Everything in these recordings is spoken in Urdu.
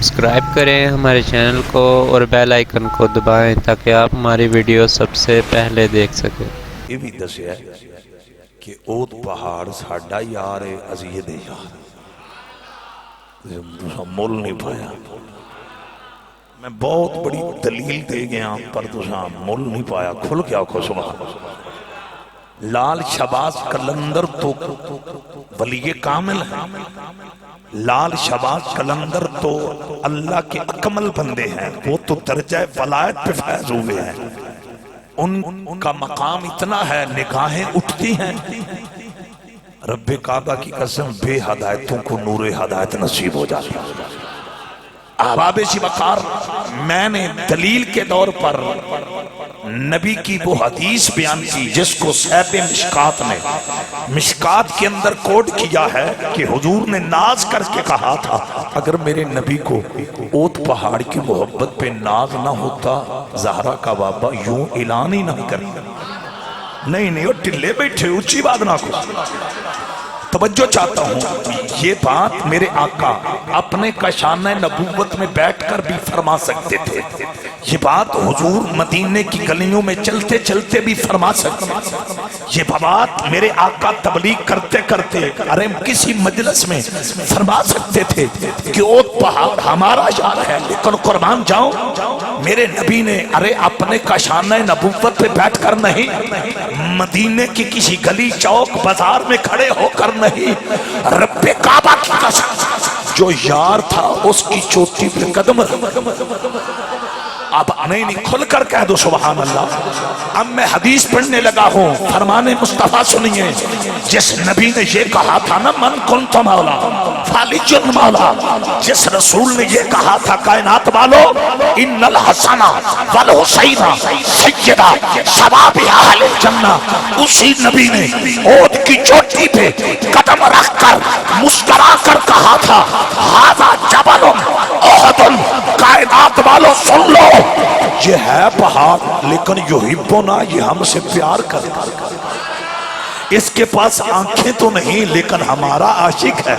سبسکرائب کریں ہمارے چینل کو اور بیل آئیکن کو دبائیں تاکہ آپ ہماری ویڈیو سب سے پہلے دیکھ سکیں۔ یہ بھی دسیا کہ اوت پہاڑ ساڈا یار ہے، ازیے دے یار مول نہیں پایا۔ میں بہت بڑی دلیل دے گیا پر تساں مول نہیں پایا۔ کھل کیا کو سبحان لال شہباز قلندر تو ولی کامل ہے، لال شہباز قلندر تو اللہ کے اکمل بندے ہیں، وہ تو درجہ ولایت پہ فیض ہوئے ہیں، ان کا مقام اتنا ہے نگاہیں اٹھتی ہیں۔ رب کعبہ کی قسم بے ہدایتوں کو نور ہدایت نصیب ہو جاتی ہے۔ احباب وقار، میں نے دلیل کے دور پر نبی کی وہ حدیث بیان کی جس کو صاحب مشکات نے مشکات کے اندر کوڈ کیا ہے کہ حضور نے ناز کر کے کہا تھا اگر میرے نبی کو اوت پہاڑ کی محبت پہ ناز نہ ہوتا زہرا کا بابا یوں اعلان ہی نہ کرتا۔ نہیں وہ ٹلے بیٹھے اونچی بات نہ کو توجہ چاہتا ہوں۔ یہ بات میرے آقا اپنے کشانہ نبوت میں بیٹھ کر بھی فرما سکتے تھے، یہ بات حضور مدینے کی گلیوں میں چلتے چلتے بھی فرما سکتے تھے، یہ بات میرے آقا تبلیغ کرتے کرتے ارے کسی مجلس میں فرما سکتے تھے کہ اوت پہاڑ ہمارا یار ہے لیکن قربان جاؤں میرے نبی نے ارے اپنے کشانہ نبوت پہ بیٹھ کر نہیں، مدینے کی کسی گلی چوک بازار میں کھڑے ہو کر نہیں، رب کعبہ کی قسم جو یار تھا اس کی چوٹی پہ قدم اب نہیں کھل کر کہہ دو سبحان اللہ۔ اب میں حدیث پڑھنے لگا ہوں، فرمان مصطفیٰ سنیے، جس نبی نے یہ کہا تھا نا من کنت مولا فعلی مولا، جس رسول نے یہ کہا تھا کائنات والو ان الحسن والحسین سیدہ شباب اہل الجنہ، اسی نبی نے اونٹ کی چوٹی پہ قدم رکھ کر مسکرا کر کہا تھا ھذا جبل احد، کائنات والو سن لو یہ ہے پہاڑ لیکن یحبنا، یہ ہم سے پیار کرتا ہے، اس کے پاس آنکھیں تو نہیں لیکن ہمارا عاشق ہے،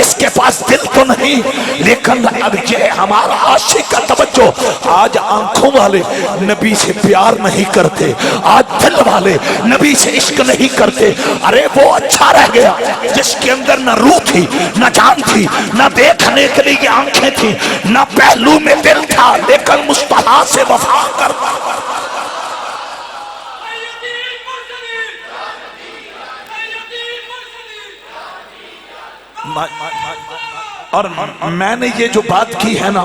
اس کے پاس دل تو نہیں لیکن اب یہ ہمارا عاشق ہے۔ توجہ، آج آنکھوں والے نبی سے پیار نہیں کرتے، آج دل والے نبی سے عشق نہیں کرتے۔ ارے وہ اچھا رہ گیا جس کے اندر نہ روح تھی نہ جان تھی، نہ دیکھنے کے لیے آنکھیں تھی، نہ پہلو میں دل تھا لیکن مصطفیٰ سے وفا کرتا۔ اور میں نے یہ جو بات کی ہے نا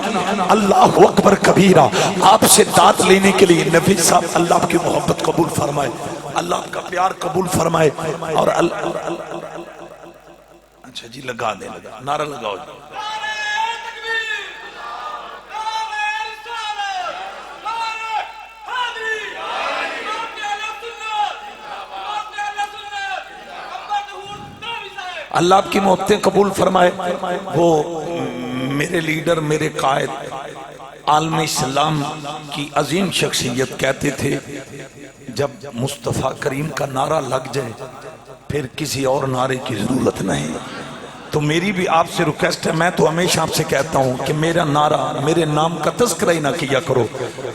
اللہ اکبر کبیرہ، آپ سے داد لینے کے لیے نبی صاحب اللہ کی محبت قبول فرمائے، اللہ کا پیار قبول فرمائے، اور اچھا جی لگا دیں، نعرہ لگاؤ جی۔ اللہ آپ کی محبتیں قبول فرمائے۔ وہ میرے لیڈر، میرے قائد، عالم اسلام کی عظیم شخصیت کہتے تھے جب مصطفیٰ کریم کا نعرہ لگ جائے پھر کسی اور نعرے کی ضرورت نہیں۔ تو میری بھی آپ سے ریکویسٹ ہے، میں تو ہمیشہ آپ سے کہتا ہوں کہ میرا نعرہ، میرے نام کا تذکرہ ہی نہ کیا کرو،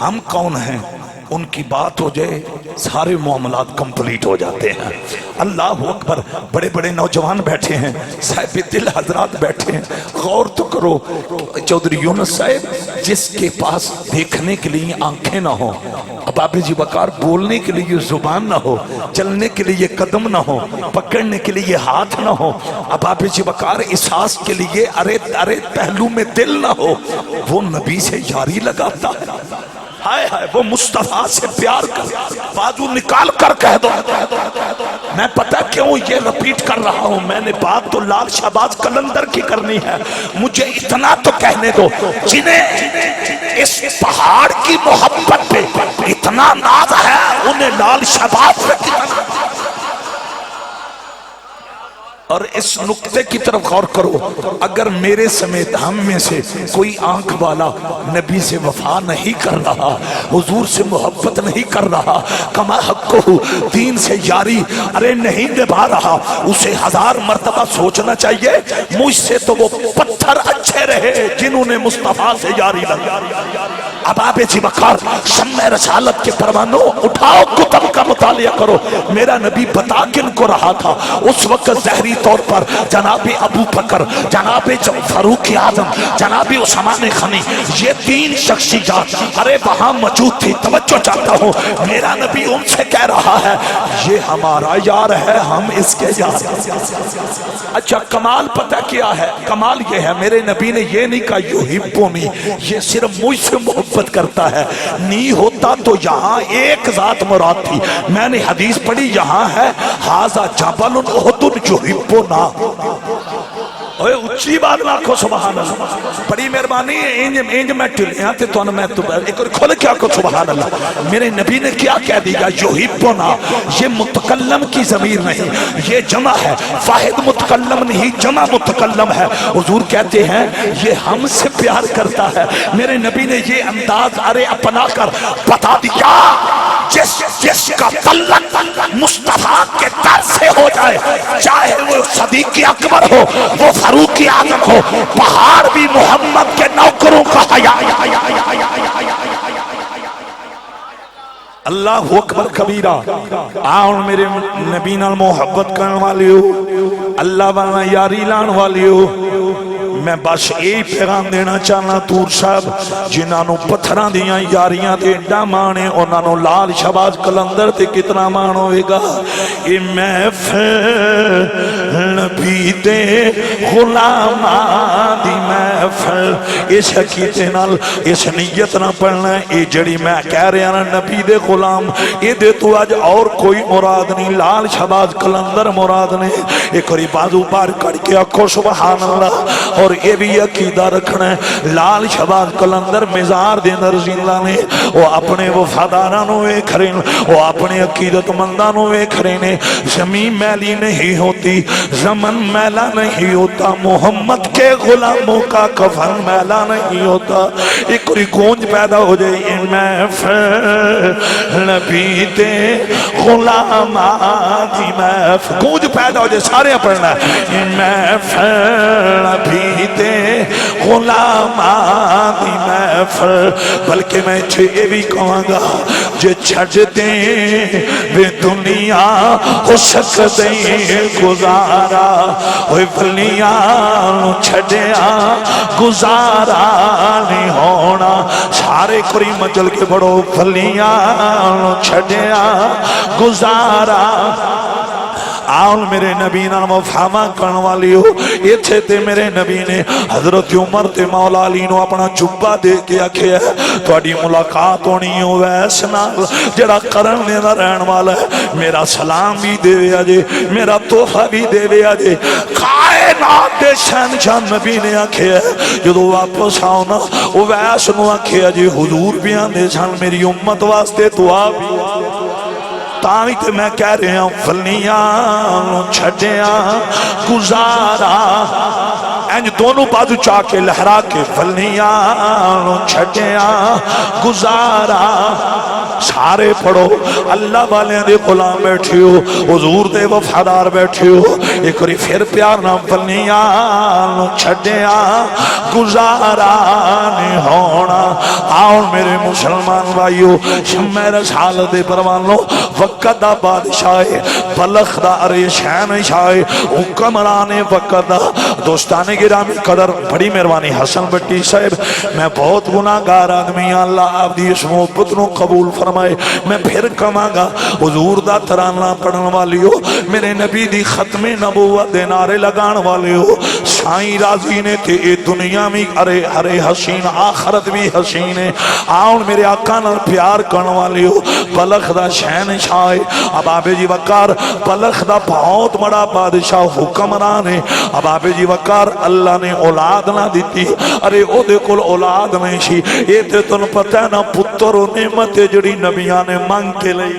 ہم کون ہیں ان کی بات ہو جائے سارے معاملات کمپلیٹ ہو جاتے ہیں۔ اللہ اکبر، بڑے بڑے نوجوان بیٹھے ہیں، صاحب دل حضرات بیٹھے ہیں، غور تو کرو چودھری یونس صاحب جس کے پاس دیکھنے کے لیے آنکھیں نہ ہو، اباب جی وقار بولنے کے لیے زبان نہ ہو، چلنے کے لیے قدم نہ ہو، پکڑنے کے لیے ہاتھ نہ ہو، اباب جی وقار احساس کے لیے ارے پہلو میں دل نہ ہو، وہ نبی سے یاری لگاتا ہے، ہائے ہائے وہ مصطفیٰ سے پیار کر بازو نکال کر کہہ دو۔ میں پتہ کیوں یہ رپیٹ کر رہا ہوں، میں نے بات تو لال شہباز قلندر کی کرنی ہے، مجھے اتنا تو کہنے دو جنہیں اس پہاڑ کی محبت پہ اتنا ناز ہے انہیں لال شہباز پہ کتنا اور اس نقطے کی طرف غور کرو، اگر میرے سمیت ہم میں سے کوئی آنکھ والا نبی سے وفا نہیں کر رہا، حضور سے محبت نہیں کر رہا، کما حق کو دین سے یاری نہیں نبھا رہا، اسے 1000 مرتبہ سوچنا چاہیے مجھ سے تو وہ پتھر اچھے رہے جنہوں نے مصطفیٰ سے یاری لگا۔ اباب جی وقار شمع رسالت کے پروانوں اٹھاؤ، کتب کا مطالعہ کرو، میرا نبی بتا کن کو رہا تھا اس وقت ظاہری طور پر جناب ابو بکر، جناب فاروق اعظم، جناب عثمان غنی، یہ 3 شخصیات وہاں موجود تھی۔ توجہ چاہتا ہوں، میرا نبی ان سے کہہ رہا ہے یہ ہمارا یار ہے، ہم اس کے یار۔ اچھا کمال پتہ کیا ہے؟ کمال یہ ہے میرے نبی نے یہ نہیں کہا یحبنی، یہ صرف مجھ سے محبت کرتا ہے، نہیں ہوتا تو یہاں ایک ذات مراد تھی۔ میں نے حدیث پڑھی، یہاں ہے ھذا جبل احد یحبنا۔ اوے اچھی بات نہ کھو سبحان اللہ، بڑی مہربانی انج میں ٹلیاں تے تو میں تو ایک اور کھول کیا کو سبحان اللہ۔ میرے نبی نے کیا کہہ دیا یحبنا، یہ متکلم کی ضمیر نہیں، یہ جمع ہے، واحد متکلم نہیں جمع متکلم ہے۔ حضور کہتے ہیں یہ ہم سے پیار کرتا ہے۔ میرے نبی نے یہ انداز اپنا کر بتا دیا جس کا تعلق مصطفیٰ کے در سے ہو جائے، چاہے وہ صدیق اکبر ہو، وہ فاروق اعظم ہو، پہاڑ بھی محمد کے نوکروں کا حیا۔ اللہ اکبر کبیرہ۔ آؤ میرے نبی نال محبت کرنے والے ہو، اللہ والا یاری لان والے ہو، میں بس یہی پیغام دینا چاہنا تور صاحب جنہوں پتھراں دیاں یاریاں دے ایڈا مانے انہوں لال شہباز قلندر تے کتنا مان ہوئے گا۔ اے محفل نبی دے غلاماں دی محفل، اس حقیقت نال اس نیت نہ پڑھنا اے جڑی میں کہہ رہا نا نبی دے غلام، اے دے تو آج اور کوئی مراد نہیں، لال شہباز قلندر مراد نے۔ ایک اور بازو بار کر کے آکھو سبحان اللہ۔ اور یہ بھی عقیدہ رکھنا ہے لال شہباز قلندر مزار دے اندر زندہ نے، وہ اپنے وفادارانوں ویکھ رہے ہیں، وہ اپنے عقیدت مندانوں ویکھ رہے ہیں۔ زمین میلی نہیں ہوتی، زمن میلا نہیں ہوتا، محمد کے غلاموں کا کفن میلا نہیں ہوتا۔ ایک کوئی گونج پیدا ہو جائے محفل نبی دے غلاماں دی محفل، گونج پیدا ہو جائے، سارے پڑھنا ہے محفل نبی دے غلاماں دی محفل۔ بلکہ میں یہ بھی کہوں گا جے چھڑ دیں بے دنیا ہو سکتے گزارا، ہوئے بلیاں چھڑیا گزارا نہیں ہونا، سارے کوئی مجل کے بڑو بلیاں چھڑیا گزارا۔ آؤ میرے نبی نام وفامہ کرن والی ہو، یہ تھے تے میرے نبی نے حضرت عمر تے مولا علی نو اپنا جبہ دے کے آکھے ہے توڑی ملاقات ہونی ہو ویس نال جڑا کرن لینا رہن والا ہے، میرا سلام بھی دے وے آجے، میرا تحفہ بھی دے وے آجے۔ کائنات دے شہنشاہ نبی نے آکھے ہے جدو واپس آؤنا ویس نو آکھے آجے حضور بھی آنے سان میری امت واسطے دعا بھی تاوی تے میں کہہ رہے ہیں فلیاں چھڑیاں گزارا، اینج دونوں بازو چاہ کے لہرا کے فلیاں چھڑیاں گزارا۔ سارے پڑھو اللہ والے دے غلام بیٹھے ہو، حضور دے وفادار بیٹھے ہو، ایک اور پھر پیار نام فلیاں چھڑیاں گزارا نہیں ہونا۔ آؤ میرے مسلمان بھائیو، شمع رسالت دے پروانوں وقت دا بادشاہ بلخ دا ارے شہن شاہ حکمران وقت دا دوستان گرامی قدر بڑی مہربانی حسن بٹی صاحب، میں بہت گناہگار آدمی، اللہ آپ دی اس محبت نو قبول فرمائے۔ میں پھر کہاں گا حضور دا ترانہ پڑھن والی ہو، میرے نبی دی ختم نبوت دے نعرے لگان والے ہو، سائیں راضی نے تے اے دنیا میں ارے حسین آخرت بھی حسین ہے۔ آؤ میرے آقا نال پیار کرن والے ہو، بلخ دا شہن شاہ اباب جی وقار، بلخ دا بہت بڑا بادشاہ حکمران ہے۔ اباب جی وقار اللہ نے اولاد نہ دیتی، ارے او دے کل اولاد نہیں سی، یہ تے تن پتہ ہے نا پتر و نعمت جڑی نبیان نے مانگ کے لئی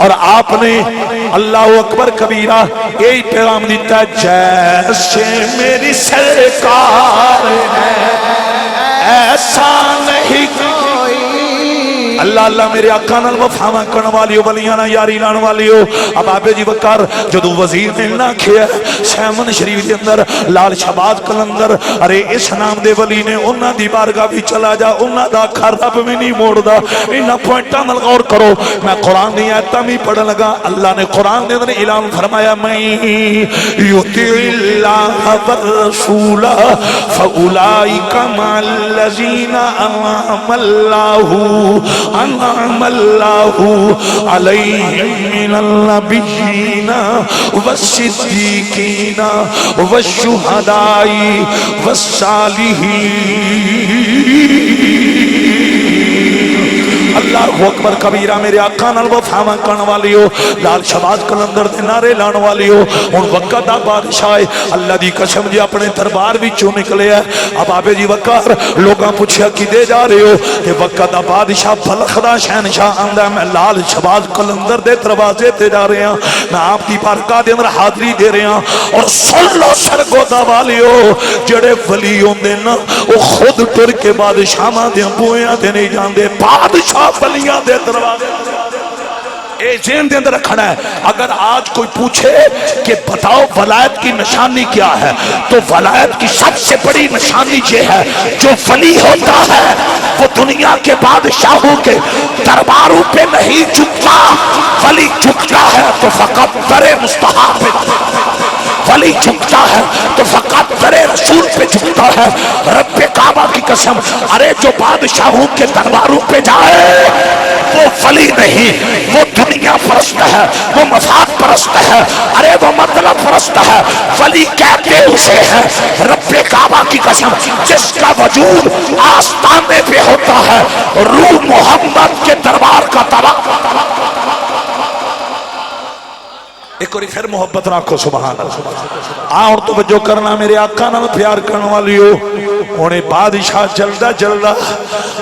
اور آپ نے اللہ اکبر کبیرہ یہی پیغام دیتا ہے جیسے میری سرکار ہے ایسا نہیں کوئی اللہ اللہ میرے آقا نال وفاواں کرن والیو ولیاں نال یاری لان والیو اب آبے جی وقار جدو وزیر نے نہ کھیا سیمن شریف دے اندر لال شہباز قلندر ارے اس نام دے ولی نے انہاں دی بارگاہ بھی چلا جا انہاں دا کھر رب بھی نہیں موڑدا انہاں پوائنٹاں نال غور کرو میں قرآن دی آیتاں بھی پڑھن لگا اللہ نے قرآن دے اندر اعلان فرمایا میں یطیع اللہ والرسول فاولئک مع الذین انعم اللہ علیہم من النبیین والصدیقین والشہداء والصالحین اللہ اکبر کبیرہ میرے آقا نال وفاواں کرن والیو لال شہباز قلندر دے نعرے لان والیو ہن وقت دا بادشاہ اللہ دی قسم جی اپنے دربار وچوں نکلے ہے اب آبے جی وقار لوگاں پوچھیا کدے جا رہے ہو کہ وقت دا بادشاہ بلخ دا شہنشاہ آندا میں لال شہباز قلندر دے دروازے تے جا رہے ہاں میں آپ دی بارگاہ دے اندر حاضری دے رہے ہاں اور سن لو سرگودا والیو جڑے ولی ہوندے نا او خود ٹر کے بادشاہاں دے بوئیاں تے نہیں جاندے بادشاہ ولیاں دے دروازے اے ذہن دے اندر رکھنا ہے اگر آج کوئی پوچھے کہ بتاؤ ولایت کی نشانی کیا ہے تو ولایت کی سب سے بڑی نشانی یہ ہے جو ولی ہوتا ہے وہ دنیا کے بادشاہوں کے درباروں پہ نہیں جھکتا ولی جھکتا ہے تو فقط در مستحب ولی جھکتا ہے تو فقط در رسول پہ جھکتا ہے رب کعبہ کی قسم ارے جو بادشاہوں کے درباروں پہ جائے وہ ولی نہیں وہ دنیا پرست ہے وہ مفاد پرست ہے ارے وہ مطلب پرست ہے ولی کہتے اسے ہے رب کعبہ کی قسم جس کا وجود آستانے پہ ہوتا ہے روح محمد کے دربار کا طبق ایک اور پھر محبت رکھو سبحان اللہ اور توجہ کرنا میرے آقا نال پیار کرن والیو اونے بادشاہ جلدا جلدا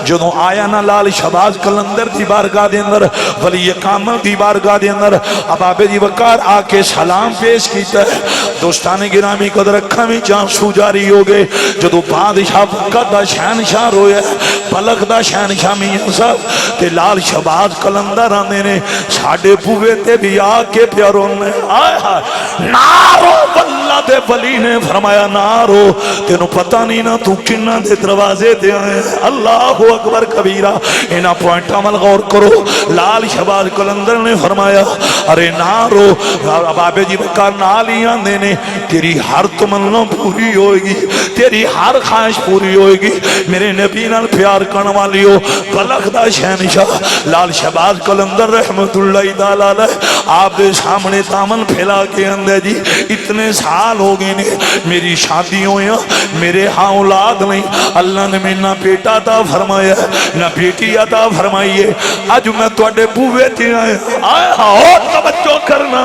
جدوں آیا نا لال شہباز قلندر دی بارگاہ دے اندر ولی کامل دی بارگاہ دے اندر اب آبے جی وقار آ کے سلام پیش کیتا ہے دوستان گرامی قدر رکھا میں جانسو جاری ہو گئے جدوں بادشاہ وقت دا شہنشاہ رویا بلخ دا شہنشاہ میاں صاحب تے لال شہباز قلندر آندے نے ساڈے بوئے تے بھی آ کے پیاروں نے نارو واللہ دے ولی نے فرمایا نارو تینوں پتہ نہیں نا تو کنہ دے دروازے دے آئے اللہ اکبر کبیرہ انہا پوائنٹ عمل غور کرو لال شہباز قلندر نے فرمایا ارے نارو بابے جی بکا نالیاں دینے تیری ہر تمنا پوری ہوئے گی تیری ہر خواہش پوری ہوئے گی میرے نبی نال پیار کرنے والی ہو بلخ دا شہنشاہ لال شہباز قلندر رحمت اللہ تعالی آپ دے سامنے دامن پھیلا کے اندر جی اتنے سال ہو گئے نے میری شادی ہویا میرے ہاں اولاد نہیں اللہ نے میں نہ بیٹا عطا فرمایا نہ بیٹی عطا فرمائیے آج میں توڑے بوئے تھی آیا اور توجہ کرنا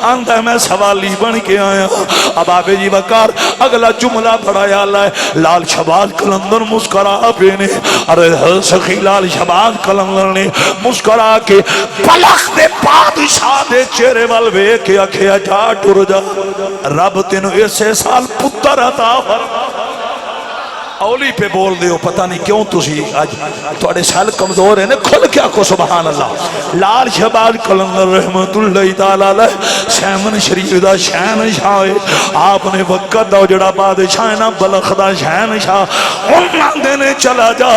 آندہ میں سوالی بن کے آیا اب آبے جی وقار اگلا جملہ پڑھایا اللہ لال شہباز قلندر مسکرا پینے ارے سخی لال شہباز قلندر نے مسکرا کے بلخ دے بادشاہ دے چہرے والوے کیا کیا جا ٹر جا رب تینوں اسے سال پتر عطا فرما اولی پہ بول دے ہو پتہ نہیں کیوں تسی آج توڑے سال کمزور ہیں کھل کیا کو سبحان اللہ لال شہباز قلندر رحمت اللہ تعالی سیمن شریف دا شہنشاہ آپ نے وقت دا جڑا بادشاہ نا بلخ دا شہنشاہ انہاں دینے چلا جا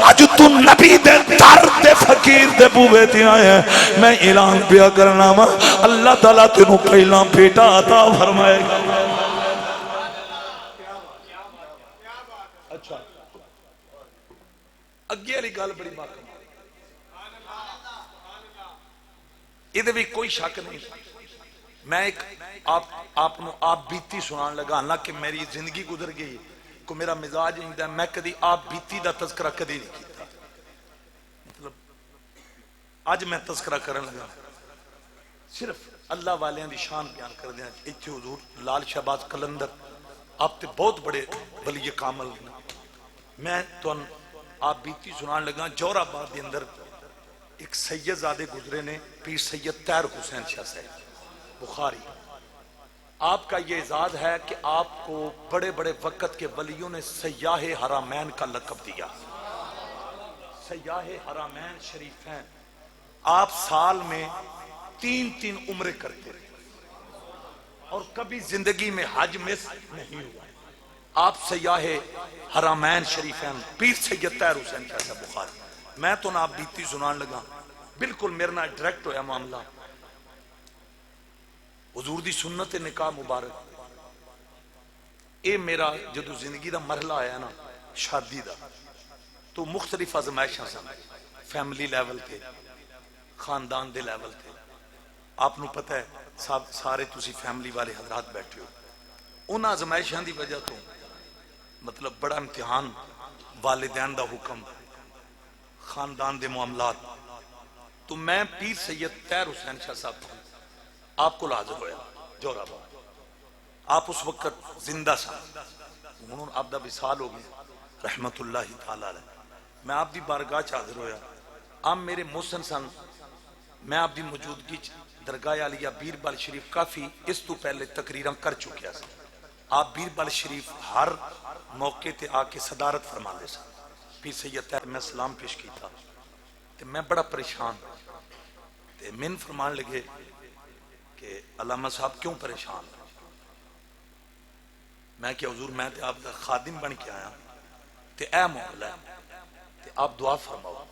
آج تو نبی دے در دے فقیر دے بوئے تھی آئے ہیں میں اعلان پیا کرنا ماں اللہ تعالیٰ تینوں پہلا بیٹا عطا فرمائے گا اگے علی گال بڑی بات ادھے بھی کوئی شک نہیں میں ایک آپ بیتی سنان لگا حالانکہ میری زندگی گزر گئی کو میرا مزاج نہیں دا میں کدی آپ بیتی دا تذکرہ کدی نہیں کیتا مطلب آج میں تذکرہ کرن لگا صرف اللہ والیاں دی شان بیان کر دیا ایتھے حضور لال شہباز قلندر آپ تے بہت بڑے ولی کامل میں تو آپ بیتی سنان لگا جور آباد دے اندر ایک سید زادے گزرے نے، پیر سید طاہر حسین شاہ صاحب بخاری. آپ کا یہ اعزاز ہے کہ آپ کو بڑے بڑے وقت کے ولیوں نے سیاح حرمین کا لقب دیا. سیاح حرمین شریفین. آپ سال میں 3 عمرے کرتے رہے اور کبھی زندگی میں حج مس نہیں ہوا. آپ سیاح حرمین شریفین پیر سید طاہر حسین شاہ صاحب بخاری. میں تو نہ بیتی سنان لگا، بالکل میرے نہ ڈائریکٹ ہویا معاملہ. حضور دی سنت نکاح مبارک، اے میرا جدو زندگی دا مرحلہ آیا نا شادی دا، تو مختلف آزمائشاں سن، فیملی لیول تے، خاندان دے لیول تے. آپ نو پتہ ہے سارے تسی فیملی والے حضرات بیٹھے ہو. ان آزمائشاں دی وجہ تو مطلب بڑا امتحان، والدین دا حکم، خاندان دے معاملات. تو میں پیر سید طاہر حسین شاہ صاحب آپ کو حاضر ہویا جورا باد. آپ اس وقت زندہ سن، انہوں آپ دا وصال ہو گیا رحمت اللہ تعالی علیہ. میں آپ دی بارگاہ چ حاضر ہویا. آپ میرے محسن سن. میں آپ دی موجودگی درگاہ عالیہ بیربل شریف کافی اس تو پہلے تقریراں کر چکیا سن. آپ بیربل شریف ہر موقع تے آ کے صدارت فرما دے سن. پیر سید طاہر میں سلام پیش کیتا تے میں بڑا پریشان تے من فرمان لگے کہ علامہ صاحب کیوں پریشان؟ میں کہ حضور میں تے آپ دا خادم بن کے آیا تے اے مولا تے آپ دعا فرماؤ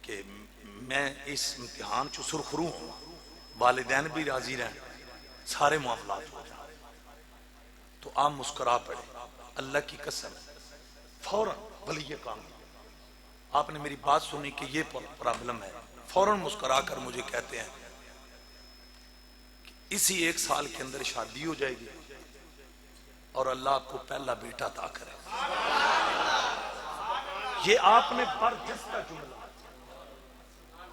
کہ میں اس امتحان چو سرخرو ہوں، والدین بھی راضی رہیں، سارے معاملات ہو جائیں. تو آپ مسکرا پڑے. اللہ کی قسم فوراً ولی کام. آپ نے میری بات سنی کہ یہ پرابلم ہے، فوراً مسکرا کر مجھے کہتے ہیں کہ اسی 1 سال کے اندر شادی ہو جائے گی اور اللہ آپ کو پہلا بیٹا عطا کرے. یہ آپ نے برجستہ جملہ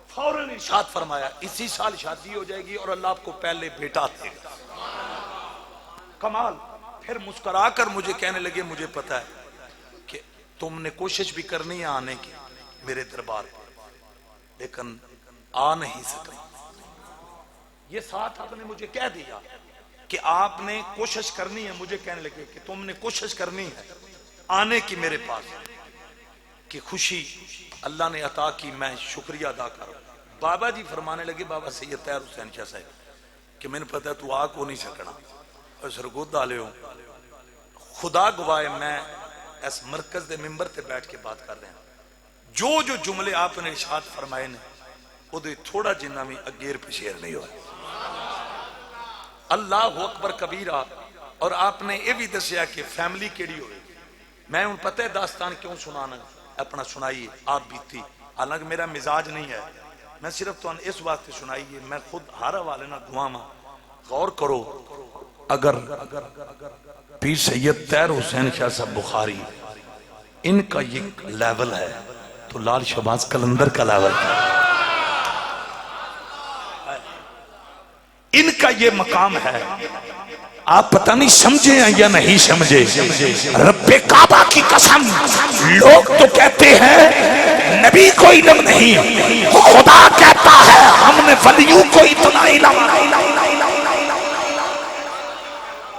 فوراً ارشاد فرمایا، اسی سال شادی ہو جائے گی اور اللہ آپ کو پہلے بیٹا دے گا. کمال. پھر مسکرا کر مجھے کہنے لگے مجھے پتا ہے کہ تم نے کوشش بھی کرنی ہے آنے کی میرے دربار پر، لیکن آ نہیں سکے. یہ ساتھ آپ نے مجھے کہہ دیا کہ آپ نے کوشش کرنی ہے. مجھے کہنے لگے کہ تم نے کوشش کرنی ہے آنے کی میرے پاس، کہ خوشی اللہ نے عطا کی میں شکریہ ادا کروں. بابا جی فرمانے لگے، بابا سید طاہر حسین شاہ صاحب کہ میں نے پتا تو آ کو نہیں سکنا اور سرگود ڈالے ہو. خدا گواہ میں اس مرکز دے ممبر تے بیٹھ کے بات کر رہے ہیں. جو جملے آپ نے ارشاد فرمائے نے وہ دے تھوڑا جنہ میں اگیر پشیر نہیں ہوا. اللہ اکبر کبیرہ. اور آپ نے یہ بھی دسیا کہ فیملی کیڑی ہوئے. میں ان پتہ داستان کیوں سنانا اپنا سنائیے آپ بیتی، حالانکہ میرا مزاج نہیں ہے. میں صرف تو اس واسطے سنائیے، میں خود ہر حوالے نہ دعا ماں. غور کرو، اگر پیر سید طاہر حسین شاہ صاحب بخاری ان کا یہ لیول ہے تو لال شہباز قلندر کا لیول ہے. ان کا یہ مقام ہے. آپ پتہ نہیں سمجھے ہیں یا نہیں سمجھے. رب کعبہ کی قسم، لوگ تو کہتے ہیں نبی کو علم نہیں، خدا کہتا ہے ہم نے ولیوں کو اتنا علم.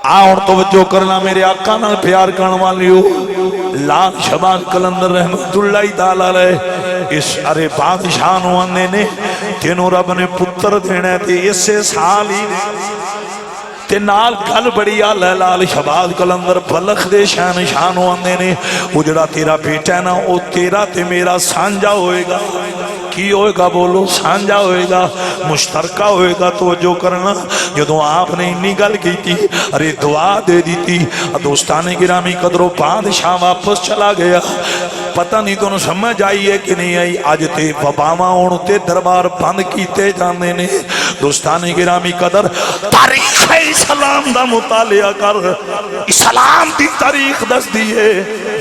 آؤں توجہ کرنا میرے آقا نال پیار کرن والیو. لال شہباز قلندر رحمت اللہ تعالی علیہ اس ارے بادشاہ نو آندے نے تینوں رب نے پتر دینا تے اسے سال ہی تے نال گل بڑی آل ہے. لال شہباز قلندر بلخ دے شہنشاہ نو آندے نے وہ جڑا تیرا بیٹا ہے نا وہ تیرا تے میرا سانجا ہوئے گا. کی ہوئے گا بولو؟ سانجا ہوئے گا، مشترکہ ہوئے گا. توجہ کرنا، جدو آپ نے انی گل کی تھی ارے دعا دے دی تھی. دوستان گرامی قدرو بادشاہ واپس چلا گیا. پتہ نہیں تو سمجھ آئی ہے کہ نہیں آئی. آج تے وباواں ہون تے دربار بند کیتے جاندے نے. دوستان گرامی قدر تاریخ اسلام دا مطالعہ کر، اسلام دی تاریخ دس دیئے.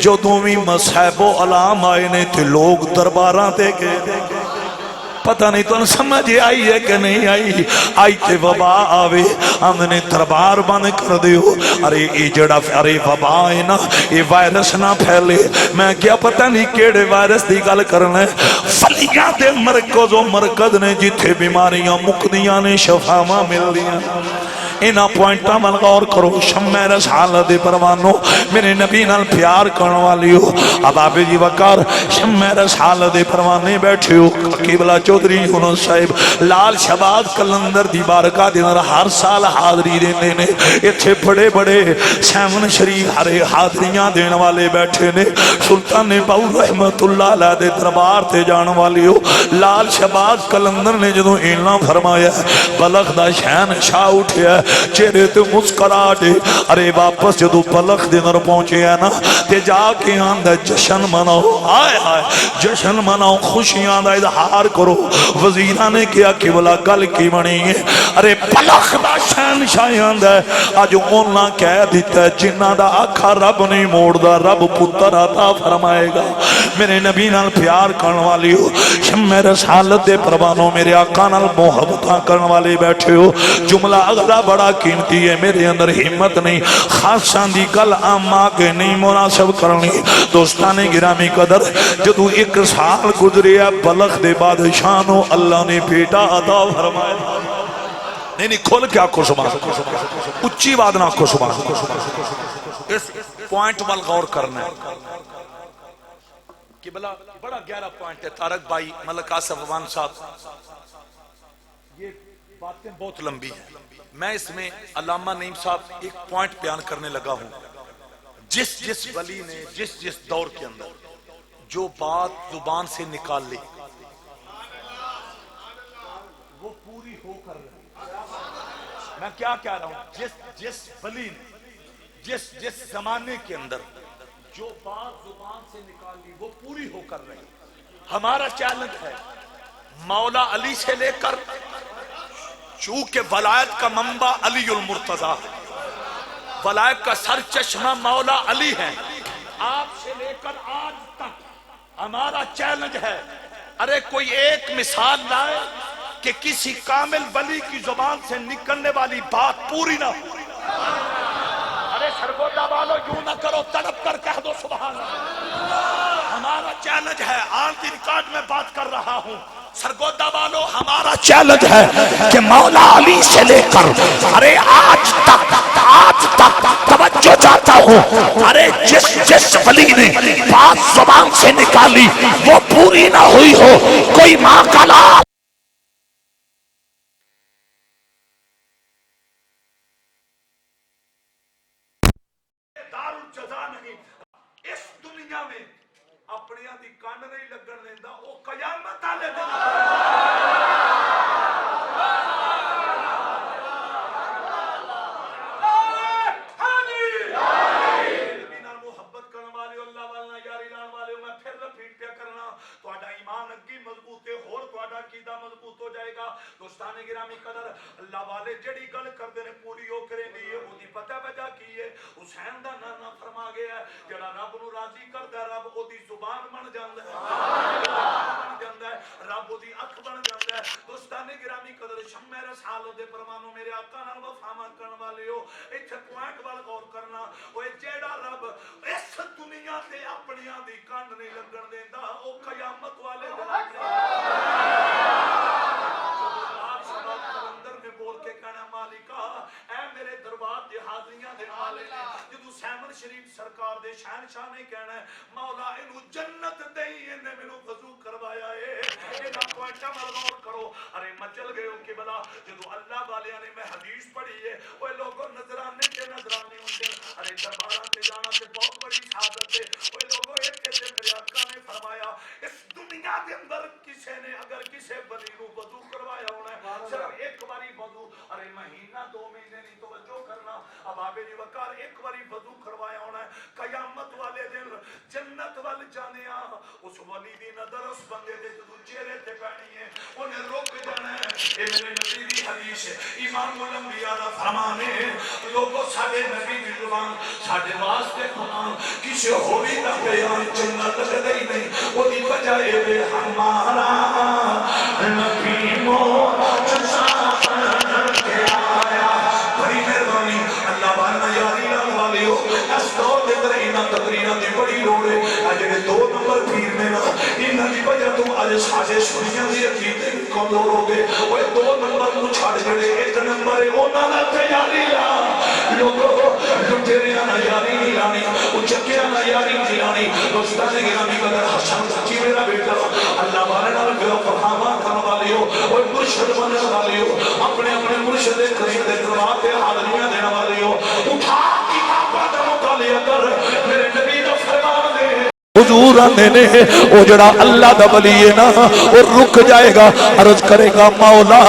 جو دومی مصحب و علام آئے نے تے لوگ درباراں تے گئے. پتہ نہیں تو سمجھ آئی ہے کہ نہیں آئی آئی تے وبا آوے آمنے دربار بند کر دیو ارے یہ جڑا ارے وبا ہے نا یہ وائرس نہ پھیلے میں کیا پتہ نہیں کیڑے وائرس دی گل کرنا ہے فلیاں دے مرکز و مرکز نے جتھے بیماریاں مکدیاں نے شفاواں مل دیاں اینا پوائنٹا من غور کرو شمع رسالت پروانو میرے نبی نال پیار کرنے والی ہو اب آپ جی وقار شمع رسالت پروانے بیٹھے ہو قبلہ چودھری یونس صاحب لال شباد کلندر دی بارکہ دن ہر سال حاضری دینے نے اتھے بڑے بڑے سیون شریف ہرے حاضریاں دین والے بیٹھے نے سلطان باو رحمت اللہ علیہ دے دربار تے جان والی ہو لال شباد کلندر نے جدوں اینا فرمایا بلخ دا شہن شاہ اٹھیا چہرے تے مسکراہٹے ارے واپس جدو پلخ دنر پہنچے ہیں نا تے جا کے آندہ جشن مناؤ آئے آئے جشن مناؤ خوشیاں دا اظہار کرو وزیرہ نے کیا کہ بلا گل کی بنی ہے ارے پلخ دا شہن شاہ آندہ ہے آج اونا کہہ دیتا ہے جنہ دا آکھا رب نہیں موڑ دا رب پتر عطا فرمائے گا میرے نبی نال پیار کرن والی ہو شمع رسالت دے پروانوں میرے آقا نال محبتاں کرن والے بیٹھے ہو جملہ اگلا بڑا قیمتی ہے میرے اندر ہمت نہیں خاصان دی گل عام آگے نہیں مناسب کرنی دوستان گرامی قدر جدو ایک سال گزرے بلخ دے بادشاہنو اللہ نے بیٹا عطا فرمائے نہیں کھول کے آنکھوں سبحان اچھی بات نہ آنکھوں سبحان اس پوائنٹ وال غور کرنا ہے کہ بڑا گہرا پوائنٹ ہے تارک بھائی ملک آصف امان صاحب یہ باتیں بہت لمبی ہیں میں اس میں علامہ نعیم صاحب ایک پوائنٹ بیان کرنے لگا ہوں جس ولی نے جس دور کے اندر جو بات زبان سے نکال لی وہ پوری ہو کر رہی میں کیا کہہ رہا ہوں جس ولی نے جس زمانے کے اندر جو بات زبان سے نکال لی وہ پوری ہو کر رہی ہمارا چیلنج ہے مولا علی سے لے کر چونکہ ولایت کا منبع علی المرتضیٰ ولایت کا سر چشمہ مولا علی ہے آپ سے لے کر آج تک ہمارا چیلنج ہے ارے کوئی ایک مثال لائے کہ کسی کامل ولی کی زبان سے نکلنے والی بات پوری نہ ہو ارے سرگودا والو یوں نہ کرو تڑپ کر کہہ دو سبحان اللہ ہمارا چیلنج ہے آن دی ریکارڈ میں بات کر رہا ہوں سرگودا والو ہمارا چیلنج ہے کہ مولا علی سے لے کر ارے آج تک توجہ چاہتا ہوں ارے جس ولی نے بات زبان سے نکالی وہ پوری نہ ہوئی ہو کوئی ماں کا لال دارالجزا نہیں اس دنیا میں اپنیاں دی کان نہیں لگن دیندہ او قیامت آلے دوستان گرامی قدر اللہ والے جڑی گل کر دینے پوری ہو کریں دی وہ دی پتہ وجہ کی ہے حسین دا نانا فرما گیا ہے جڑا رب نو راضی کردا رب او دی زبان بن جاندا ہے رب او دی اکھ بن جاندا ہے دوستان گرامی قدر شمع رسالت دے پروانوں میرے آقا نال وفا کرن والے ہو ایتھے پوائنٹ وال غور کرنا او جیڑا رب اس دنیا تے اپنیاں دی کان نہیں لگن دیندا او قیامت والے سیمن شریف سرکار دے شہنشاہ نے کہنا ہے مولا انہوں جنت دیں انہیں منو وضو کروایا ہے انہاں پوائنٹا میں غور کرو ارے مچل گئے ہو کہ بلا جدو اللہ والے نے میں حدیث پڑھی ہے وہ لوگوں نظرانے کے نظرانے ہوندے ارے درباراں تے جانا تے بہت بڑی سعادت ہے وہ لوگوں ایک کہتے میرے آقا نے فرمایا اس دنیا کے اندر کسی نے اگر کسی ولی کو وضو کروایا ہونا ہے صرف ایک باری وضو ارے مہینہ 2 مہینے نہیں توجہ کرنا اب آبے جی وقار ایک باری وضو کروایا ہونا ہے قیامت والے دن جنت وال جانے اس ولی دی نظر اس بندے دے جو چہرے تے پہنی ہے انہیں روک جانا ہے اے میرے نبی دی حدیث ہے امام الانبیاء دا فرمان ہے لوگوں ساڈے نبی دی زبان ساڈے واسطے قرآن کسی ہوری دا بیان جنت دے نہیں وہ دی وجہ ہے ہمارا جڑے 2 نمبر پیر نے نا انہاں دی وجہ تو اج ساڈے سنیاں دی عقیدے کمزور ہو گئے اوے 2 نمبر نوں چھڈ جڑے 1 نمبر ہے انہاں نال تیاری لا لوگو لٹیریاں نال یاری نہیں لانی اچکیاں نال یاری نہیں لانی دوستاں دے گرامی قدر حسن سچی میرا بیٹا اللہ والے نال گرو فرما کرن والیو اوے مرشد بنن والیو اپنے اپنے مرشد کریم دے دربار تے حاضریاں دین والیو اٹھا کتاباں دا مطالعہ کر میرے نبی دا فرمان دے حضور آنے نے وہ جڑا اللہ دا ولی ہے نا وہ رک جائے گا عرض کرے گا مولا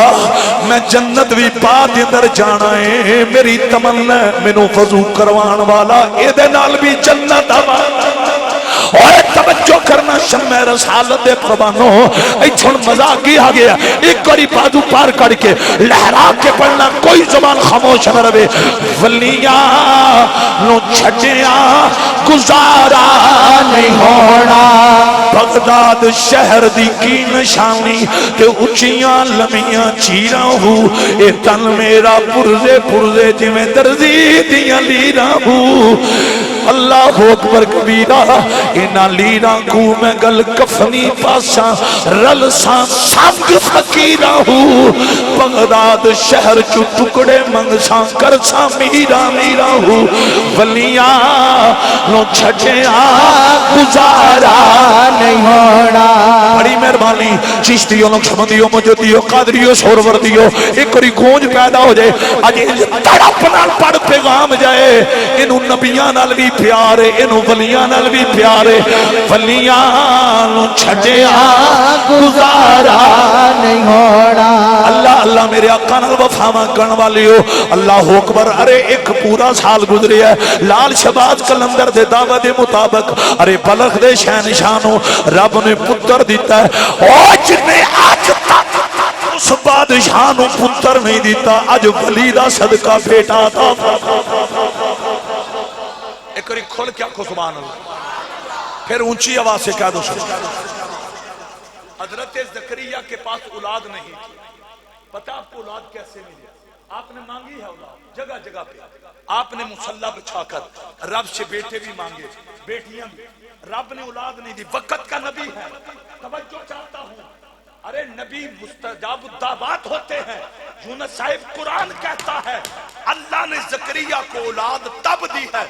میں جنت بھی پا دے اندر جانا ہے میری تمنا مینوں وضو کروان والا اے دے نال بھی جنت آوانا اور توجہ کرنا شمع رسالت دے قربانوں ایتھن مزاق ہی آ گیا ایک باری بازو پار کر کے لہرا کے پڑھنا کوئی زبان خاموش نہ رہے ولیاں نو چھٹیاں گزارا نہیں ہونا بغداد شہر دی کی نشانی کہ اچھیاں لمیاں چیراں ہو اے تن میرا پرزے پرزے جی میں درزی دیاں لیراں ہو اللہ اکبر کبیرہ اینا لیراں کو میں گل کفنی پاساں رلساں سامگ فقیرہ ہو بغداد شہر چو ٹکڑے منگساں کرساں میرا میرا ہو ولیاں نو چھٹیاں گزارا نہیں ہونا بڑی مہربانی چشتیوں نقشبندیوں مجدیوں قادریوں سوروردیوں ایک کوئی گونج پیدا ہو جائے آج تڑپ نال پڑھ پیغام جائے انہوں نبیان نال بھی پیارے انہوں ولیان نال بھی پیارے ولیان چھٹیاں گزارا نہیں ہونا اللہ اللہ میرے آقا نال وفاواں کرن والی ہو اللہ اکبر ارے ایک پورا سال گزرے ہے لال شہباز قلندر دے دعوت دے مطابق ارے بلخ دے شہنشانوں رب نے پتر دیتا ہے اور جنہیں آج تک اس بادشاہ نو پتر نہیں دیتا اج ولی دا صدقہ بیٹا تھا ایک کری کھول کیا کو سبحان اللہ پھر اونچی آواز سے کہہ دو حضرت زکریا کے پاس اولاد نہیں تھی پتہ آپ کو اولاد کیسے ملی آپ نے مانگی ہے اولاد جگہ جگہ پہ آپ نے مصلی بچھا کر رب سے بیٹے بھی مانگے بیٹیاں بھی رب نے اولاد نہیں دی وقت کا نبی ہے توجہ چاہتا ہوں ارے نبی مستجاب الدعوات ہوتے ہیں یونس صاحب قرآن کہتا ہے اللہ نے زکریا کو اولاد تب دی ہے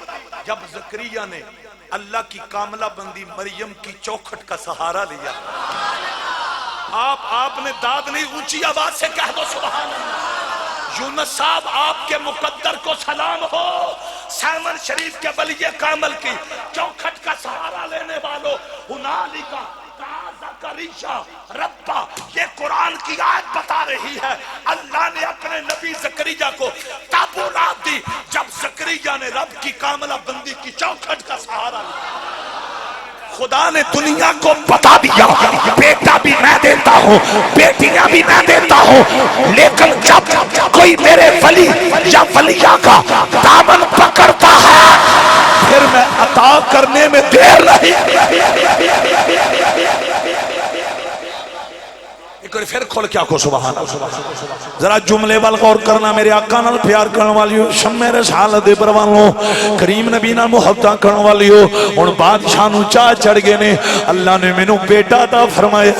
جب زکریا نے اللہ کی کاملہ بندی مریم کی چوکھٹ کا سہارا لیا آپ نے داد نہیں اونچی آواز سے کہہ دو سبحان اللہ یونس صاحب آپ کے مقدر کو سلام ہو سیمن شریف کے ولی کامل کی چوکھٹ کا سہارا لینے والوں ہنالکا زکریا ربا یہ قرآن کی آیت بتا رہی ہے اللہ نے اپنے نبی زکریا کو تب اولاد دی جب زکریا نے رب کی کاملہ بندی کی چوکھٹ کا سہارا لیا خدا نے دنیا کو بتا دیا بیٹا بھی میں دیتا ہوں بیٹیاں بھی میں دیتا ہوں لیکن جب کوئی میرے ولی یا ولیہ کا دامن پکڑتا ہے پھر میں عطا کرنے میں دیر نہیں پھر کھول کیا کو سبحان ذرا جملے وال غور کرنا میرے آقا نال پیار کرن والی ہو شمع رسالت دے پروانوں کریم نبی نال محبتاں کرن والی ہو ہن بادشاہ نوں چاہ چڑھ گئے نے اللہ نے مینوں بیٹا عطا فرمایا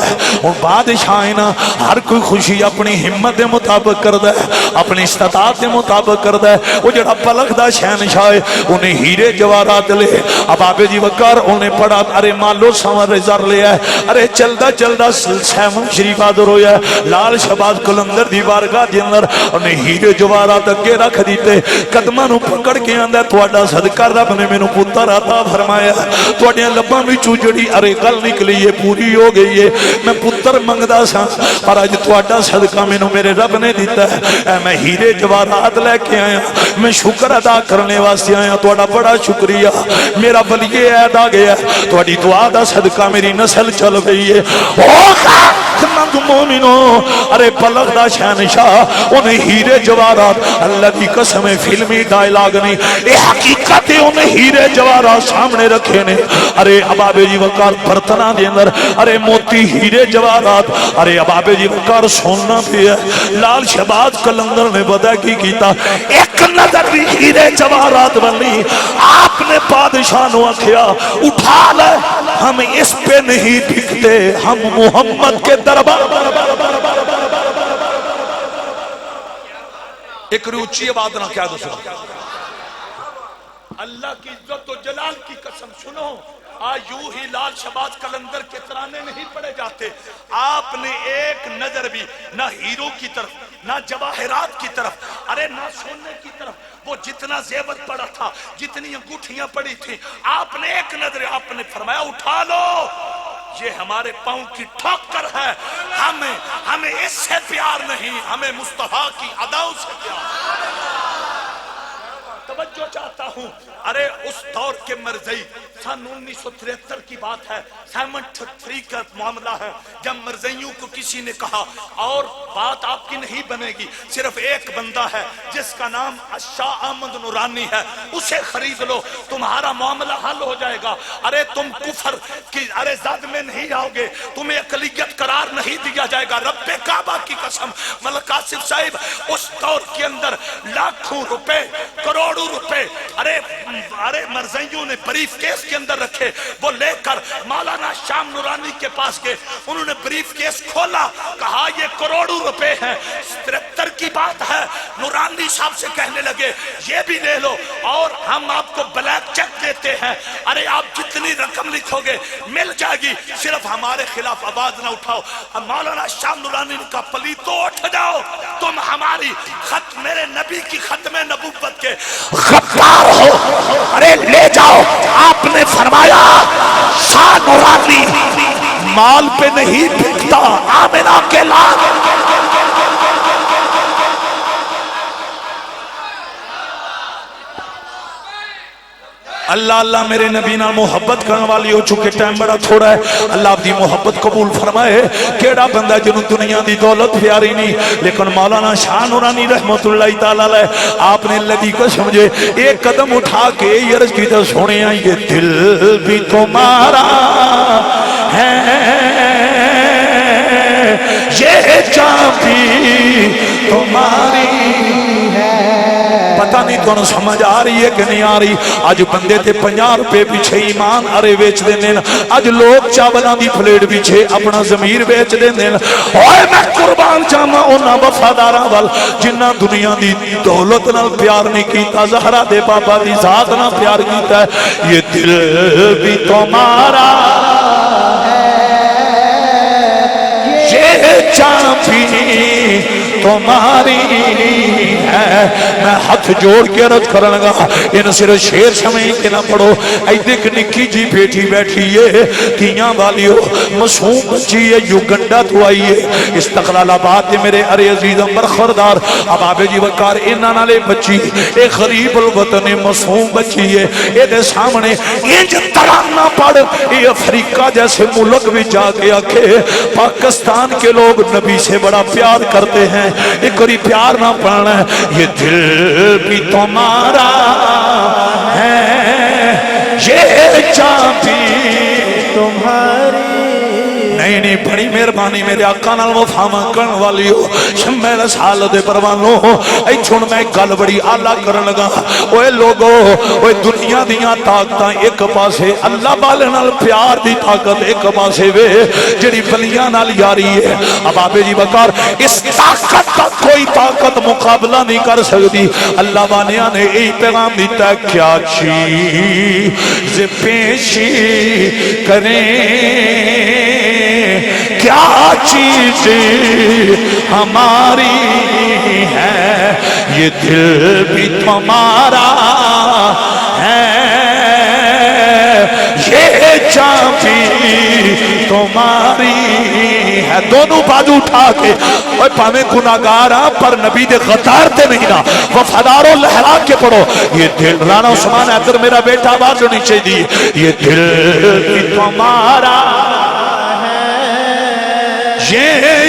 ہن بادشاہ ہے نا ہر کوئی خوشی اپنی ہمت دے مطابق کردا ہے اپنی استطاعت دے مطابق کردا ہے او جڑا پلک دا شہنشاہ ہے اونے ہیرے جواہرات لے اب آبے جی وقار اونے پڑھا ارے مالو سنور زر لیا ہے ارے چلدا چلدا سیمن شریف رویا لال شہباز قلندر دی بارگاہ دے اندر انہیں ہیرے جواہرات اگے رکھ دیتے قدماں نوں پکڑ کے آندا تہاڈا صدقہ رب نے مینوں پتر عطا فرمایا تہاڈیاں لباں وچوں جڑی ارے گل نکلی ہے پوری ہو گئی ہے میں پتر منگدا سا پر اج تہاڈا صدقہ مینوں میرے رب نے دیتا ہے اے میں ہیرے جواہرات لے کے آیا میں شکر ادا کرنے واسطے آیا تہاڈا بڑا شکریہ میرا ولی عہد آ گیا تہاڈی دعا دا صدقہ میری نسل چل گئی ہے او عبد مومنو ارے بلغ دا شہنشاہ انہیں ہیرے جوارات اللہ دی قسم فلمی ڈائلاگ نہیں اے حقیقت انہیں ہیرے جوارات سامنے رکھے نے ارے ابابے جی وقار برتنا دے اندر ارے موتی ہیرے جوارات ارے ابابے جی وقار سننا بھی ہے لال شہباز قلندر نے بدا کی کیتا ایک نظر بھی ہیرے جوارات بنی آپ نے بادشاہ نو کیا اٹھا لے ہم اس پہ نہیں بکتے ہم محمد کے دربار ایک روچی آواز نہ کیا دوسرا اللہ کی عزت و جلال کی قسم سنو یوں ہی لال شہباز قلندر کے ترانے نہیں پڑے جاتے آپ نے ایک نظر بھی نہ ہیرو کی طرف نہ جواہرات کی طرف ارے نہ سونے کی طرف وہ جتنا زیور پڑا تھا جتنی انگوٹھیاں پڑی تھی آپ نے ایک نظر آپ نے فرمایا اٹھا لو یہ ہمارے پاؤں کی ٹھوکر ہے ہمیں اس سے پیار نہیں ہمیں مصطفیٰ کی اداؤں سے پیار توجہ چاہتا ہوں ارے اس دور کے مرزائی سن 1973 کی بات ہے 73 کا معاملہ ہے جب مرزائیوں کو کسی نے کہا اور بات آپ کی نہیں بنے گی صرف ایک بندہ ہے جس کا نام شاہ احمد نورانی ہے اسے خرید لو تمہارا معاملہ حل ہو جائے گا ارے تم کفر کی ارے زد میں نہیں آؤ گے تمہیں اقلیت قرار نہیں دیا جائے گا رب کعبہ کی قسم ملک آصف صاحب اس دور کے اندر لاکھوں روپے کروڑوں روپے ارے مرزائیوں نے بریف کیس کے اندر رکھے وہ لے کر مولانا شام نورانی کے پاس گئے انہوں نے بریف کیس کھولا کہا یہ کروڑوں روپے ہیں 73 کی بات ہے نورانی صاحب سے کہنے لگے یہ بھی لے لو اور ہم آپ کو بلیک چیک دیتے ہیں ارے آپ جتنی رقم لکھو گے مل جائے گی صرف ہمارے خلاف آواز نہ اٹھاؤ مولانا شام نورانی نے کہا پلیتو اٹھ جاؤ تم ہماری خط میرے نبی کی ختم نبوت کے غدار ہو ارے لے جاؤ آپ نے فرمایا شاہ نورانی مال پہ نہیں بکتا آمنہ کے لال اللہ اللہ میرے نبی نال محبت کرنے والی ہو چکے ٹائم بڑا تھوڑا ہے اللہ آپ دی محبت قبول فرمائے کیڑا بندہ جنہوں دنیا دی دولت پیاری نہیں لیکن مولانا شاہ نورانی رحمت اللہ تعالیٰ لے آپ نے اللہ دی کو سمجھے ایک قدم اٹھا کے یہ عرض کی تو سونے یہ دل بھی تمہارا ہے یہ جان بھی تمہاری پتہ نہیں تو سمجھ آ رہی ہے کہ نہیں آ رہی آج بندے تے 50 روپے پیچھے ایمان ارے بیچ دینے آج لوگ چاولاں دی پلیٹ پیچھے اپنا ضمیر بیچ دینے اوئے میں قربان جاواں انہاں وفاداراں وال جنہاں دنیا دی دولت نال پیار نہیں کیتا زہرا دے بابا دی ذات نال پیار کیتا ہے یہ دل بھی تمہارا یہ جان بھی تمہاری ہے میں ہاتھ جوڑ کے عرض کرن لگا ان صرف شیر سمجھ کے نہ پڑھو ایدے ایک نکی جی بیٹھی بیٹھی ہے کیاں والیو معصوم بچی ہے یوگنڈا تو آئی ہے استقلال آباد میرے ارے عزیز برخوردار ابابے جی وقار انہاں نالے بچی اے غریب الوطن معصوم بچی ہے اے دے سامنے انج ترانہ پڑھ اے افریقہ جیسے ملک بھی جا کے آکھے پاکستان کے لوگ نبی سے بڑا پیار کرتے ہیں ایک اور پیار نہ پڑھنا ہے یہ دل بھی تمہارا ہے یہ جان بھی تمہاری نہیں بڑی مہربانی میرے آقا نال وفا کرن والی ہو شمع رسال دے پروانو اے چھن میں گل بڑی اعلیٰ کرن لگا اوے لوگو اوے دنیا دیاں طاقتاں ایک پاسے اللہ والے نال پیار دی طاقت ایک پاسے وے جڑی ولیاں نال یاری ہے اب آبے جی وقار اس طاقت کا کوئی طاقت مقابلہ نہیں کر سکتی اللہ والیاں نے ای پیغام دیتا ہے کیا چیز پیشی کریں کیا چیز ہماری ہے یہ دل بھی تمہارا ہے یہ جان بھی تمہاری ہے دونوں بازو اٹھا کے اور پاویں گناہگار پر نبی دے غدار تے نہیں نا وفاداروں لہرا کے پڑھو یہ دل رانا عثمان ادھر میرا بیٹا آواز ہونی چاہیے یہ دل بھی تمہارا یہ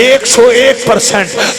101%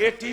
80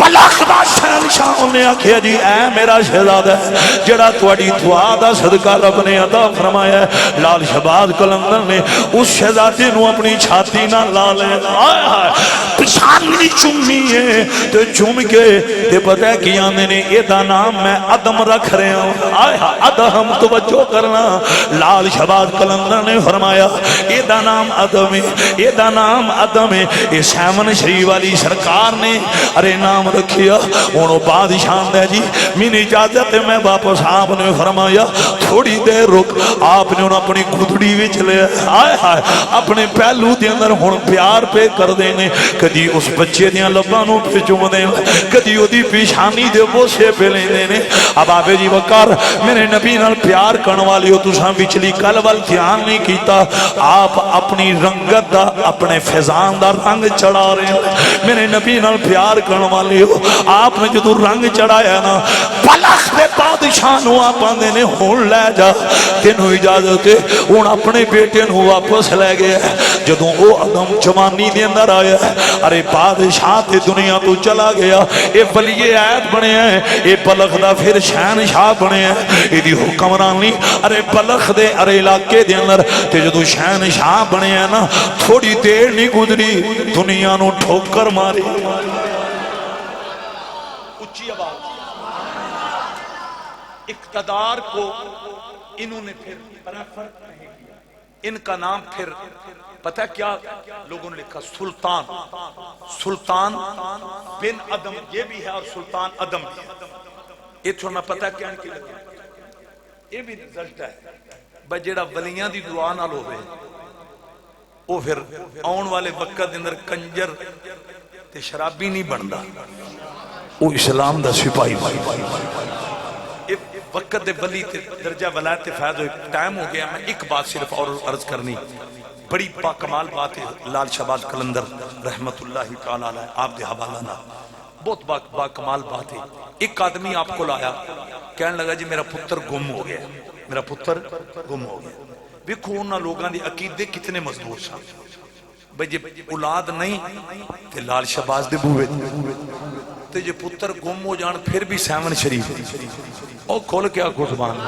بلخ دا شہنشاہ نے آکھیا جی اے میرا شہزادہ جڑا تواڈی دعا دا صدقہ رب نے عطا فرمایا ہے، لال شہباز قلندر نے اس شہزادے نو اپنی چھاتی نہ لا لے، ہائے ہائے پچھانی چومی ہے تے چوم کے تے پتہ ہے کی آندے نے اے دا نام میں ادم رکھ رہا ہوں، ہائے ہائے ادم توجہ کرنا، لال شہباز قلندر نے فرمایا اے دا نام ادم ہے، اے دا نام ادم ہے، اے سیمن شریف والی سرکار نے ارے نام رکھیا۔ ہن بادشاہ دے جی مین اجازت میں واپس آپ نے فرمایا تھوڑی دیر رک، آپ نے اپنی گھڑی وچ لے ہائے ہائے اپنے پہلو دے اندر ہن پیار پہ کر دینے، کدی اس بچے دیاں لباں نو پہ چوم دے، کدی اودی پیشانی دے بوسے پہ لیندے نے۔ اب آپ جی وقار میرے نبی نال پیار کرن والے ہو، تساں وچلی گل ول دھیان نہیں کیتا، آپ اپنی رنگت دا اپنے فیضان دا رنگ چڑھا رہے ہیں۔ میرے نبی نال پیار کرن والے ہو، آپ نے جدو رنگ چڑھایا نا بلخ دے بادشاہ نو آپ آندے نے ہون لے جا، تینو اجازت ہے، ہون اپنے بیٹے نو واپس لے گیا۔ جدو او ادم جوانی دے اندر آیا ارے بادشاہ تے دنیا تو چلا گیا، اے ولی عہد بنے ہیں، اے بلخ دا پھر شہنشاہ بنے ہیں، اے دی حکمرانی ارے بلخ دے ارے علاقے دے اندر تے جدو شہنشاہ بنے ہیں نا تھوڑی دیر نہیں گزری دنیا نو ٹھوکر ماری۔ اچھی آواز، اقتدار کو انہوں نے پھر پریفر نہیں کیا، ان کا نام پھر پتہ کیا لوگوں نے لکھا سلطان، سلطان بن ادم یہ بھی ہے اور سلطان ادم بھی ہے۔ یہ چھوڑنا پتہ کیا ان کی لگا یہ بھی رزلٹ ہے بھائی جیڑا ولیاں دی دعا نال ہوئے وہ پھر آن والے وقت اندر کنجر تے شرابی نہیں بندا، وہ اسلام دا سپاہی وقت دے ولی تے درجہ ولایت فیض ہوئے۔ ٹائم ہو گیا، میں ایک بات صرف اور عرض کرنی، بڑی باکمال بات ہے لال شہباز قلندر رحمت اللہ تعالیٰ علیہ آپ دے حوالہ نہ بہت باکمال بات ہے۔ ایک آدمی آپ کو لایا کہنے لگا جی میرا پتر گم ہو گیا، میرا پتر گم ہو گیا۔ دیکھو انہاں لوگاں دے عقیدے کتنے مضبوط سن بھئی جے اولاد نہیں تے لال شہباز دے بوئے تے جے پتر گم ہو جان پھر بھی سیون شریف او کھول کیا کو سبحان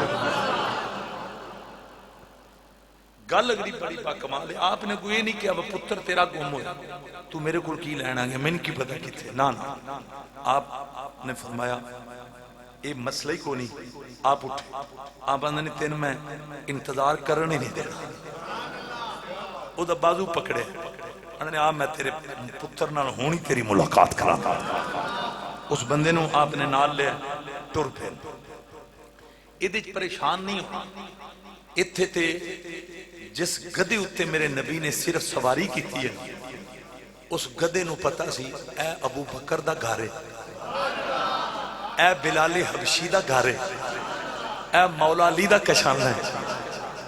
گل اگلی بڑی باکمال ہے۔ آپ نے کوئی نہیں کیا وہ پتر تیرا گم ہوا تو میرے کو کی لینا گیا میں کی پتہ کتنے نا آپ نے فرمایا یہ مسئلہ ہی کو نہیں، آپ اٹھے آپ نے تین میں انتظار کرنے نہیں دینا، وہ دا بازو پکڑے انہوں نے آپ میں تیرے پتر نال ہونی تیری ملاقات کرانا۔ اس بندے نو آپ نے نال لے ٹر پھر یہ پریشان نہیں ہو اتھے تے جس گدے اتے میرے نبی نے صرف سواری کی تھی ہے اس گدے نو پتا سی اے ابو بکر دا گھارے، اے بلال حبشی دا گھارے، اے مولا علی دا کشانہ ہے۔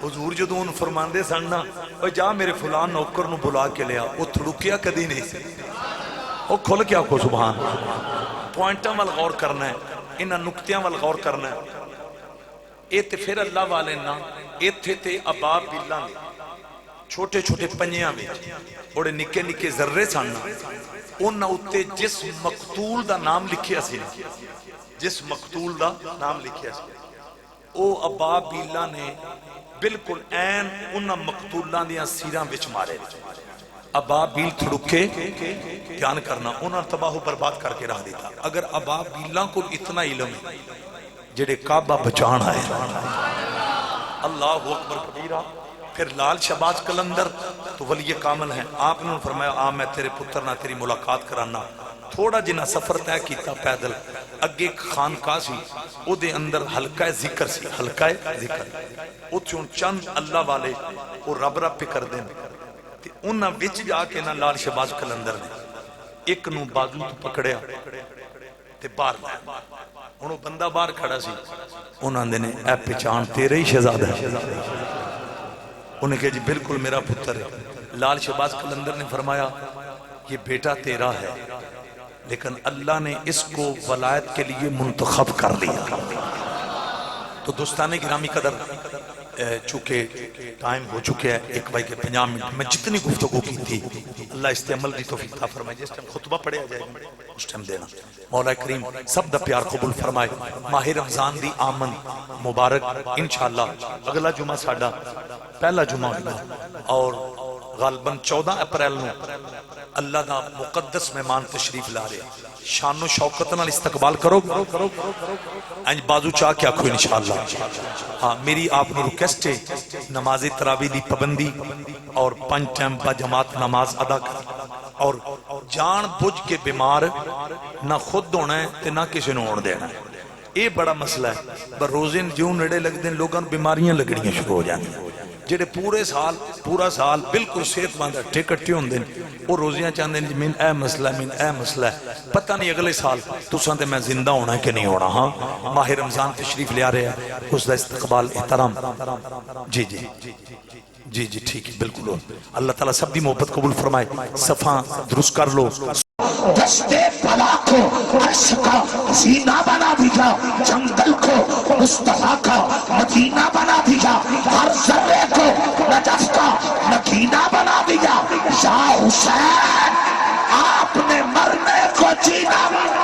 حضور جدو ان فرماندے سننا اور جا میرے فلان نوکر نو بلا کے لیا وہ تھڑکیا کدی نہیں سی، وہ کھل کیا کو سبحان پوائنٹاں وال غور کرنا ہے، انہاں نکتیاں وال غور کرنا ہے۔ اے تے پھر اللہ والے نا ایتھے تے ابا بلا چھوٹے چھوٹے پنجیاں میں بڑے نکے نکے ذرے سننا انہاں اتے جس مقتول دا نام لکھیا سی، جس مقتول دا نام لکھیا سی او ابا بیلا نے بالکل این انہاں مقتولان دیاں سیراں وچ مارے۔ ابا بیل تھڑکے دھیان کرنا انہاں تباہ و برباد کر کے رہ دیتا۔ اگر ابا بیلا کو اتنا علم ہے جڑے کعبہ بچان آئے اللہ اکبر کبیرہ، پھر لال شہباز قلندر تو ولی کامل ہیں، آپ نے فرمایا میں تیرے پتر نہ تیری ملاقات کرانا۔ تھوڑا جنہ سفر طے کیتا پیدل اگے ایک خانقاہ سی او دے اندر حلقہ ذکر سی، حلقہ ذکر او چون چند اللہ والے او رب رب پہ کر دیں تے انہاں وچ جا کے نہ لال شہباز قلندر نے ایک نو بازو تو پکڑیا تے باہر لایا، انہوں بندہ باہر کھڑا سی، انہوں نے اے پہچان تیرے ہی شہزادہ ہے، انہوں نے کہا جی بالکل میرا پتر ہے۔ لال شہباز قلندر نے فرمایا یہ بیٹا تیرا ہے لیکن اللہ نے اس کو ولایت کے لیے منتخب کر لیا۔ تو دوستان گرامی قدر چونکہ ٹائم ہو چکے ہیں 1 بج کے 50 منٹ میں جتنی گفتگو کی تھی اللہ اس عمل کی توفیق عطا فرمائے جس ٹائم خطبہ پڑھیا جائے اس ٹائم دینا مولا کریم سب دا پیار قبول فرمائے ماہ رمضان دی آمد مبارک انشاءاللہ اگلا جمعہ ساڈا پہلا جمعہ ہوگا اور غالباً 14 اپریل نو اللہ دا مقدس مہمان تشریف لا رہے شان و شوکت نال استقبال کرو انج بازو چاہ کیا کھو انشاءاللہ ہاں میری آپ نے ریکویسٹ ہے نماز تراویح دی پابندی اور 5 ٹائم با جماعت نماز ادا کر اور جان بوجھ کے بیمار نہ خود ہونا ہے تے نہ کسی نے ہون دینا ہے یہ بڑا مسئلہ ہے پر روزے جو نیڑے لگتے ہیں لوگوں بیماریاں لگڑیاں شروع ہو جاتی ہیں جڑے پورا سال بالکل صحت مند اٹھے کٹھے ہوندے ہیں وہ روزیاں چاہتے ہیں من اے مسئلہ ہے پتہ نہیں اگلے سال تساں تے میں زندہ ہونا ہے کہ نہیں ہونا ہاں ماہ رمضان تشریف لے آ رہے ہیں اس دا استقبال احترام جی ٹھیک ہے بالکل اللہ تعالیٰ سب دی محبت قبول فرمائے صفحہ درست کر لو دستے بلا کو عرش کا زینہ بنا دیا جنگل کو مصطفیٰ کا مدینہ بنا دیا ہر ذرے کو نجف کا مدینہ بنا دیا یا حسین